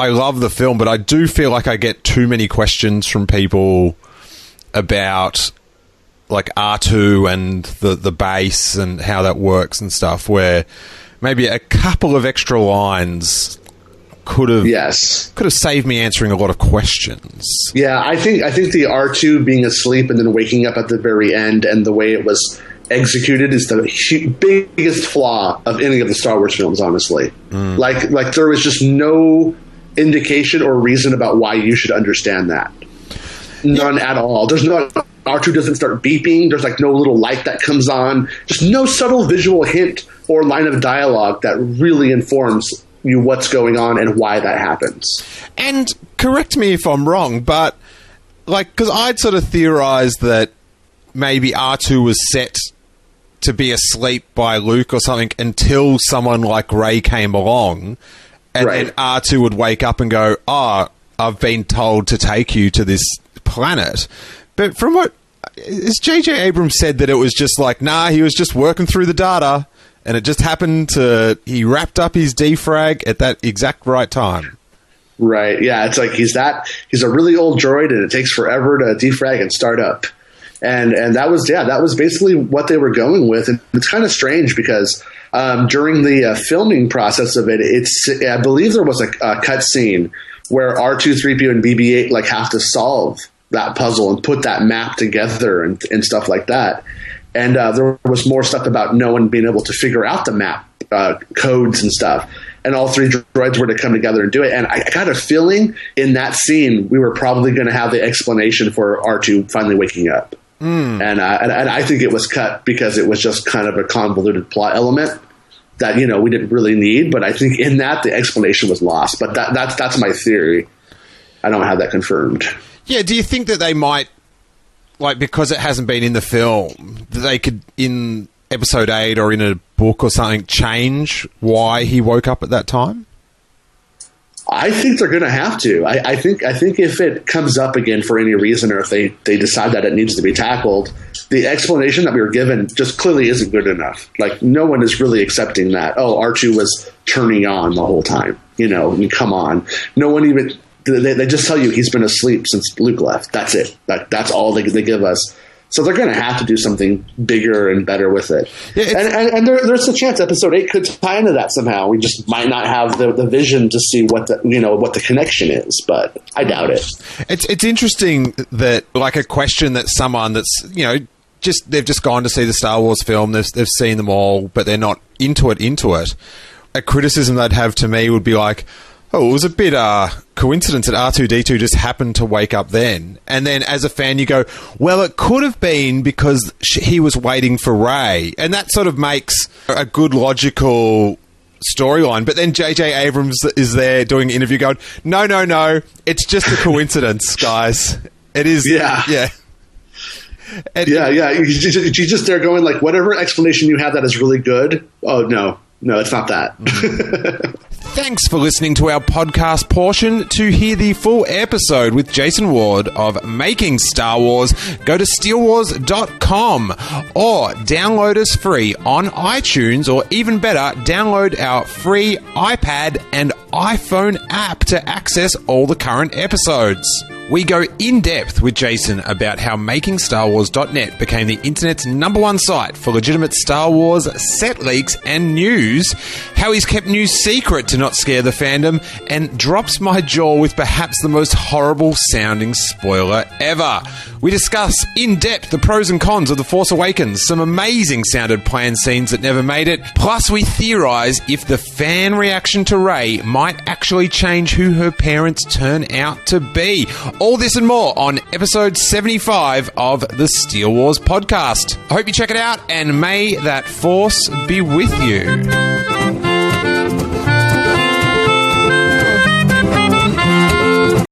I love the film, but I do feel like I get too many questions from people about like R2 and the base and how that works and stuff, where maybe a couple of extra lines could have saved me answering a lot of questions. Yeah, I think the R2 being asleep and then waking up at the very end and the way it was executed is the biggest flaw of any of the Star Wars films, honestly. Like there was just no indication or reason about why you should understand that. None at all. There's no R2 doesn't start beeping. There's like no little light that comes on. Just no subtle visual hint or line of dialogue that really informs you what's going on and why that happens. And correct me if I'm wrong, but like, because I'd sort of theorized that maybe R2 was set to be asleep by Luke or something until someone like Rey came along, and then R2 would wake up and go, "Oh, I've been told to take you to this planet." But from what is J.J. Abrams said, that it was just like, nah, he was just working through the data, and it just happened to, he wrapped up his defrag at that exact right time. Right. Yeah. It's like he's a really old droid, and it takes forever to defrag and start up. And that was basically what they were going with. And it's kind of strange because during the filming process of it, I believe there was a cut scene where R2-3PO and BB-8 like have to solve that puzzle and put that map together and stuff like that. And there was more stuff about no one being able to figure out the map codes and stuff. And all three droids were to come together and do it. And I got a feeling in that scene we were probably going to have the explanation for R2 finally waking up. And I think it was cut because it was just kind of a convoluted plot element that, you know, we didn't really need. But I think in that the explanation was lost. But that's my theory. I don't have that confirmed. Yeah, do you think that they might, like, because it hasn't been in the film, that they could, in episode 8 or in a book or something, change why he woke up at that time? I think they're going to have to. I think if it comes up again for any reason, or if they decide that it needs to be tackled, the explanation that we were given just clearly isn't good enough. Like, no one is really accepting that, oh, R2 was turning on the whole time. You know, I mean, come on. No one even... They just tell you he's been asleep since Luke left. That's it. That's all they give us. So they're going to have to do something bigger and better with it. Yeah, and there's a chance episode 8 could tie into that somehow. We just might not have the vision to see what the connection is, but I doubt it. It's interesting that, like, a question that someone that's, you know, they've just gone to see the Star Wars film, they've seen them all, but they're not into it. A criticism they'd have to me would be like, oh, it was a bit coincidence that R2-D2 just happened to wake up then. And then as a fan, you go, well, it could have been because he was waiting for Rey. And that sort of makes a good logical storyline. But then J.J. Abrams is there doing an interview going, no, it's just a coincidence, guys. It is. Yeah. And You're just there going like, whatever explanation you have that is really good. Oh, no, it's not that. Thanks for listening to our podcast portion. To hear the full episode with Jason Ward of Making Star Wars, go to steelewars.com or download us free on iTunes, or even better, download our free iPad and iPhone app to access all the current episodes. We go in depth with Jason about how MakingStarWars.net became the internet's #1 site for legitimate Star Wars set leaks and news, how he's kept news secret to not scare the fandom, and drops my jaw with perhaps the most horrible sounding spoiler ever. We discuss in depth the pros and cons of The Force Awakens, some amazing sounded planned scenes that never made it, plus we theorize if the fan reaction to Rey might actually change who her parents turn out to be. All this and more on episode 75 of the Steele Wars podcast. I hope you check it out, and may that Force be with you.